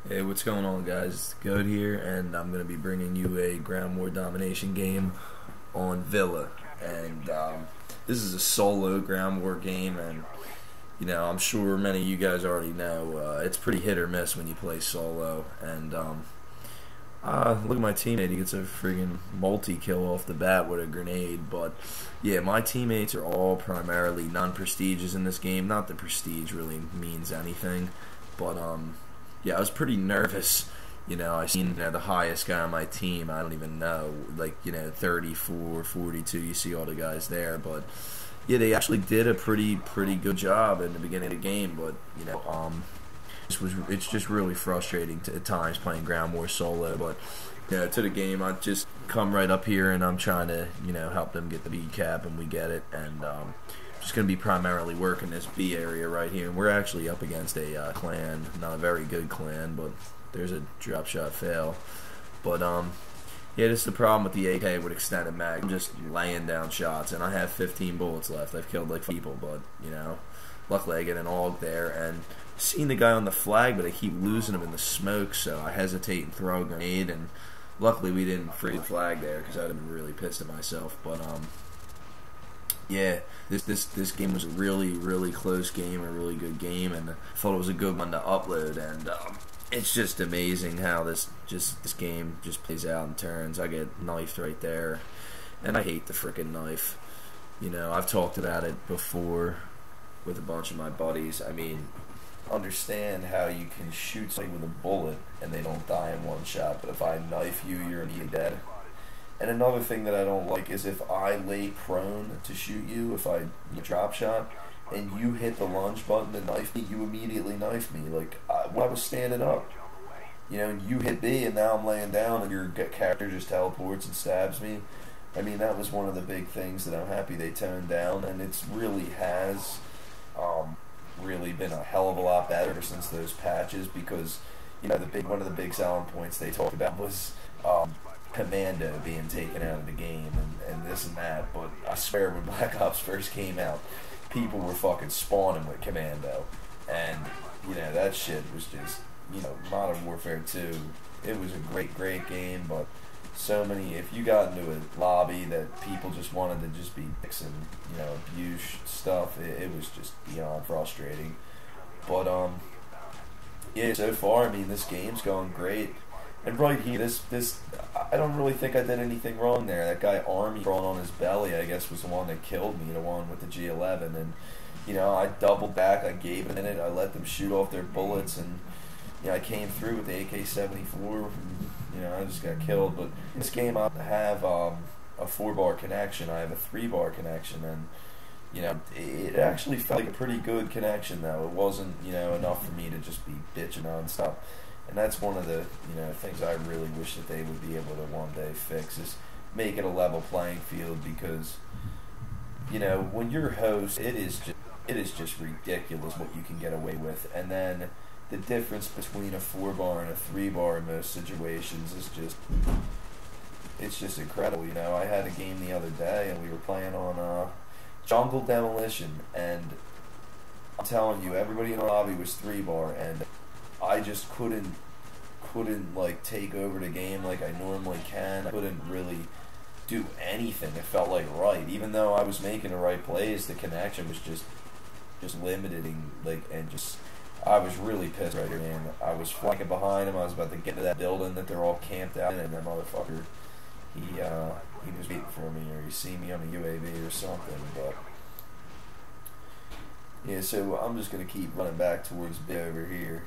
Hey, what's going on, guys? It's Goat here, and I'm going to be bringing you a ground war domination game on Villa. And this is a solo ground war game, and I'm sure many of you guys already know it's pretty hit or miss when you play solo. And look at my teammate; he gets a friggin' multi-kill off the bat with a grenade. But yeah, my teammates are all primarily non-prestiges in this game. Not that prestige really means anything, but yeah, I was pretty nervous. I seen the highest guy on my team. I don't even know, like 34, 42. You see all the guys there, but yeah, they actually did a pretty good job in the beginning of the game. But it's just really frustrating at times playing ground war solo. But to the game, I just come right up here and I'm trying to help them get the B cap, and we get it. And just going to be primarily working this B area right here. And we're actually up against a clan, not a very good clan, but there's a drop shot fail. But yeah, this is the problem with the AK with extended mag. I'm just laying down shots, and I have 15 bullets left. I've killed like people, but luckily I get an AUG there, and seen the guy on the flag, but I keep losing him in the smoke, so I hesitate and throw a grenade, and luckily we didn't free the flag there, because I'd have been really pissed at myself. But yeah, this game was a really close game, a really good game, and I thought it was a good one to upload. And it's just amazing how this game just plays out and turns. I get knifed right there, and I hate the frickin' knife. I've talked about it before with a bunch of my buddies. I mean, understand how you can shoot somebody with a bullet and they don't die in one shot, but if I knife you, you're immediately dead. And another thing that I don't like is if I lay prone to shoot you, if I drop shot, and you hit the lunge button to knife me, you immediately knife me. Like, when I was standing up, and you hit B, and now I'm laying down, and your character just teleports and stabs me. I mean, that was one of the big things that I'm happy they toned down, and it's really has really been a hell of a lot better since those patches, because one of the big selling points they talked about was Commando being taken out of the game and this and that. But I swear, when Black Ops first came out, people were fucking spawning with Commando, and that shit was just Modern Warfare 2. It was a great game, but so many, if you got into a lobby that people just wanted to just be dicks and abuse stuff, it was just beyond frustrating. But yeah, so far, I mean, this game's going great. And right here, this I don't really think I did anything wrong there. That guy Army crawling on his belly, I guess, was the one that killed me, the one with the G11. And I doubled back, I gave it a minute, I let them shoot off their bullets, and I came through with the AK-74. I just got killed. But this game, I have a 4-bar connection. I have a 3-bar connection, and it actually felt like a pretty good connection, though. It wasn't enough for me to just be bitching nonstop. And that's one of the things I really wish that they would be able to one day fix, is make it a level playing field, because when you're host, it is just ridiculous what you can get away with. And then the difference between a 4-bar and a 3-bar in most situations is it's incredible. I had a game the other day, and we were playing on Jungle Demolition, and I'm telling you, everybody in the lobby was 3-bar, and I just couldn't like take over the game like I normally can. I couldn't really do anything. It felt like right, even though I was making the right plays, the connection was just limiting. I was really pissed right here, man. I was flanking behind him. I was about to get to that building that they're all camped out in, and that motherfucker, he was waiting for me, or he seen me on a UAV or something. But yeah, so I'm just gonna keep running back towards B over here.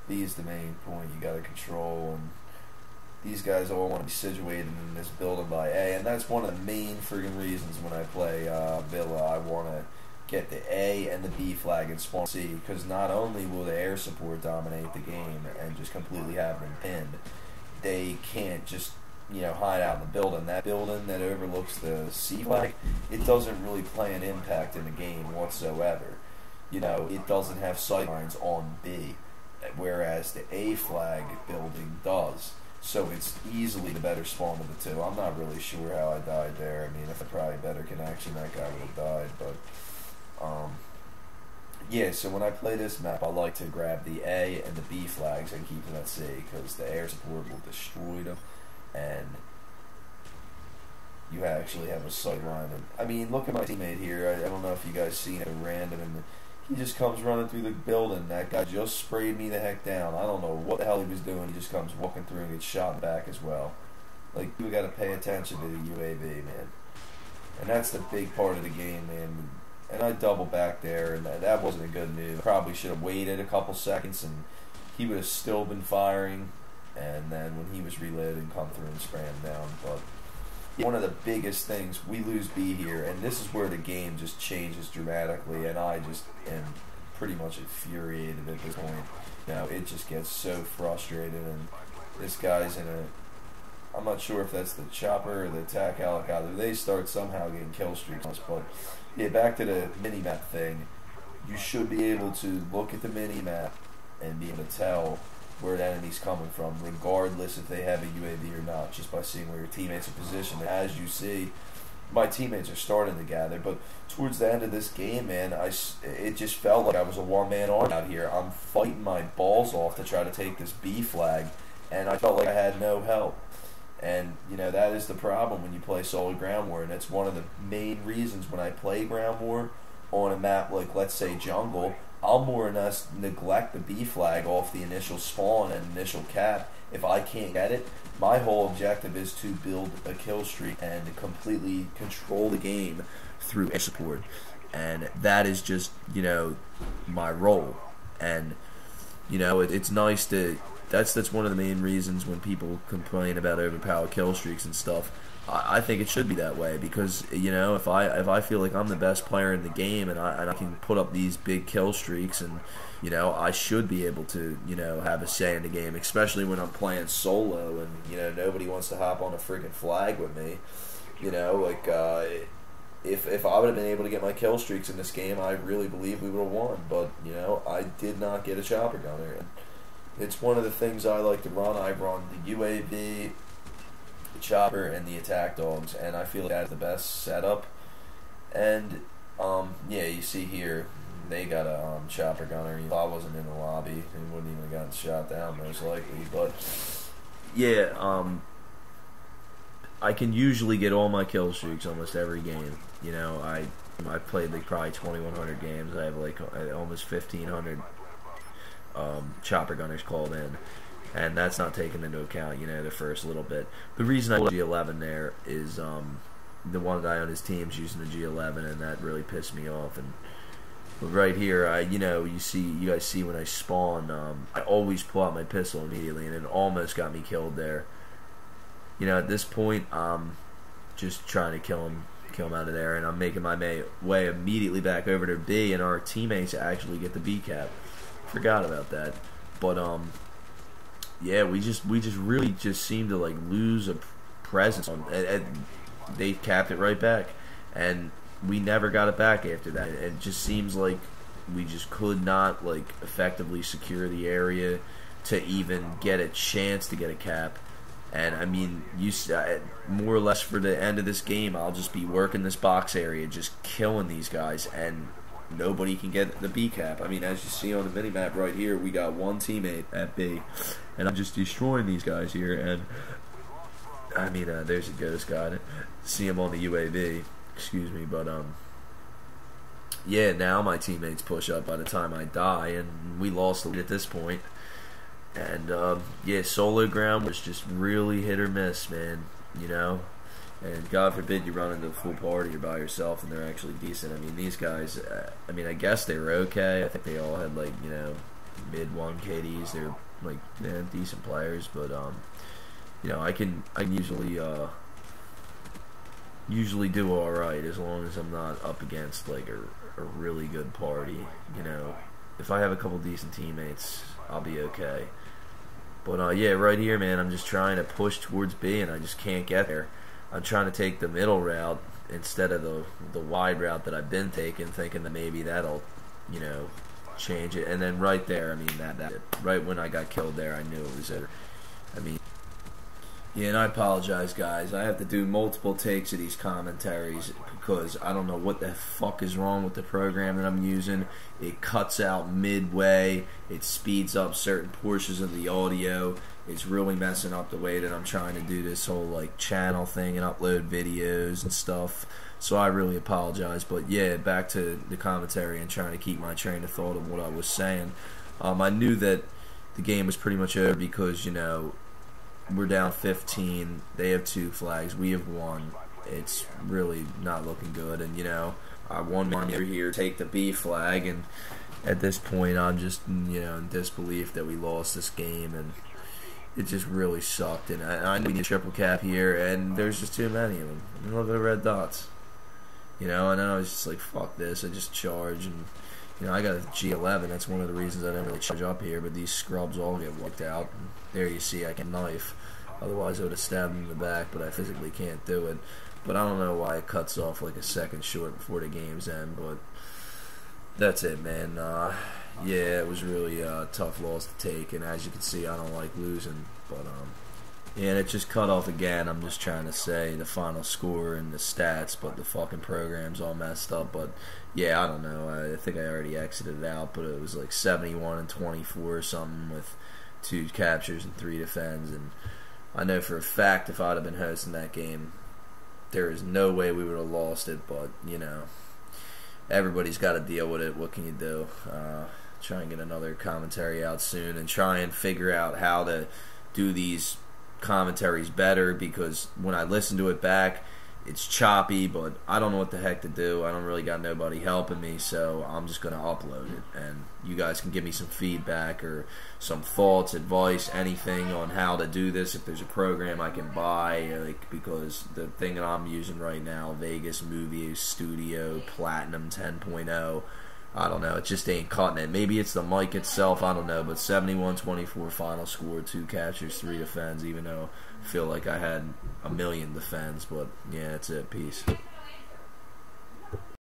B is the main point you gotta control, and these guys all want to be situated in this building by A, and that's one of the main friggin' reasons when I play Villa, I want to get the A and the B flag and spawn C, because not only will the air support dominate the game and just completely have them pinned, they can't just hide out in the building. That building that overlooks the C flag, it doesn't really play an impact in the game whatsoever. It doesn't have sightlines on B, whereas the A flag building does. So it's easily the better spawn of the two. I'm not really sure how I died there. I mean, if I had probably better connection, that guy would have died. But Yeah, so when I play this map, I like to grab the A and the B flags and keep them at C, because the air support will destroy them, and you actually have a sight line. And, I mean, look at my teammate here. I don't know if you guys seen it random, and he just comes running through the building. That guy just sprayed me the heck down. I don't know what the hell he was doing. He just comes walking through and gets shot back as well. Like, we got to pay attention to the UAV, man. And that's the big part of the game, man. And I double back there, and that wasn't a good move. Probably should have waited a couple seconds, and he would have still been firing. And then when he was reloading, come through and spray him down. But one of the biggest things, we lose B here, and this is where the game just changes dramatically. And I just am pretty much infuriated at this point. You know, it just gets so frustrated, and this guy's in a... I'm not sure if that's the chopper or the attack helicopter. They start somehow getting kill streaks. But yeah, back to the mini-map thing. You should be able to look at the mini-map and be able to tell where the enemy's coming from, regardless if they have a UAV or not, just by seeing where your teammates are positioned. As you see, my teammates are starting to gather, but towards the end of this game, man, it just felt like I was a one-man army out here. I'm fighting my balls off to try to take this B flag, and I felt like I had no help. And, you know, that is the problem when you play solo ground war, and it's one of the main reasons when I play ground war on a map like, let's say, jungle, I'll more or less neglect the B flag off the initial spawn and initial cap. If I can't get it, my whole objective is to build a kill streak and completely control the game through air support. And that is just, you know, my role. And, you know, it's nice to... That's one of the main reasons when people complain about overpowered kill streaks and stuff. I think it should be that way, because, you know, if I feel like I'm the best player in the game and I can put up these big kill streaks, and, you know, I should be able to, you know, have a say in the game, especially when I'm playing solo and, you know, nobody wants to hop on a freaking flag with me. You know, like, if I would have been able to get my kill streaks in this game, I really believe we would have won. But, you know, I did not get a chopper gunner. It's one of the things I like to run. I run the UAV, the chopper, and the attack dogs, and I feel like that's the best setup. And yeah, you see here, they got a chopper gunner. If I wasn't in the lobby, he wouldn't even have gotten shot down, most likely. But yeah, I can usually get all my kill streaks almost every game. You know, I played like probably 2,100 games. I have like almost 1,500 chopper gunners called in, and that's not taken into account, you know, the first little bit. The reason I put G11 there is the one guy on his team's using the G11, and that really pissed me off. And but right here, you know, you guys see when I spawn, I always pull out my pistol immediately, and it almost got me killed there. You know, at this point, I'm just trying to kill him out of there, and I'm making my way immediately back over to B, and our teammates actually get the B cap. Forgot about that. But yeah, we just really just seem to like lose a presence on, and they capped it right back, and we never got it back after that. It just seems like we just could not like effectively secure the area to even get a chance to get a cap. And I mean, more or less for the end of this game, I'll just be working this box area, just killing these guys, and nobody can get the B cap. I mean, as you see on the minimap right here, we got one teammate at B, and I'm just destroying these guys here. And I mean, there's a ghost guy. See him on the UAV. Excuse me, but yeah. Now my teammates push up by the time I die, and we lost at this point. And yeah, solo ground was just really hit or miss, man. You know. And God forbid you run into a full party, you're by yourself, and they're actually decent. I mean, these guys, I mean, I guess they were okay. I think they all had, like, you know, mid-1 KDs. They're, like, decent players. But, you know, I can usually do all right as long as I'm not up against, like, a really good party. You know, if I have a couple decent teammates, I'll be okay. But, yeah, right here, man, I'm just trying to push towards B, and I just can't get there. I'm trying to take the middle route instead of the wide route that I've been taking, thinking that maybe that'll, you know, change it. And then right there, I mean, that right when I got killed there, I knew it was it. I mean, Yeah, and I apologize, guys. I have to do multiple takes of these commentaries because I don't know what the fuck is wrong with the program that I'm using. It cuts out midway. It speeds up certain portions of the audio. It's really messing up the way that I'm trying to do this whole like channel thing and upload videos and stuff. So I really apologize. But yeah, back to the commentary and trying to keep my train of thought of what I was saying. I knew that the game was pretty much over because, you know, we're down 15. They have 2 flags. We have 1. It's really not looking good. And, you know, I won one here, take the B flag. And at this point, I'm just, you know, in disbelief that we lost this game. And it just really sucked. And I knew we need a triple cap here. And there's just too many of them. Look at the red dots. You know, and then I was just like, fuck this. I just charge. And, you know, I got a G11. That's one of the reasons I didn't really charge up here. But these scrubs all get wiped out. And there you see I can knife. Otherwise I would have stabbed him in the back, but I physically can't do it. But I don't know why it cuts off like a second short before the game's end, but that's it, man. Yeah, it was really a tough loss to take, and as you can see, I don't like losing. But yeah, and it just cut off again. I'm just trying to say the final score and the stats, but the fucking program's all messed up. But yeah, I don't know. I think I already exited it out, but it was like 71 and 24 or something with 2 captures and 3 defends. And I know for a fact if I'd have been hosting that game, there is no way we would have lost it. But you know, everybody's got to deal with it. What can you do? Try and get another commentary out soon and try and figure out how to do these commentaries better, because when I listen to it back, it's choppy, but I don't know what the heck to do. I don't really got nobody helping me, so I'm just going to upload it. And you guys can give me some feedback or some thoughts, advice, anything on how to do this. If there's a program I can buy, like, because the thing that I'm using right now, Vegas Movie Studio Platinum 10.0, I don't know, it just ain't cutting it. Maybe it's the mic itself, I don't know, but 71-24 final score, 2 catchers, 3 defends, even though I feel like I had a million defends. But yeah, that's it. Peace.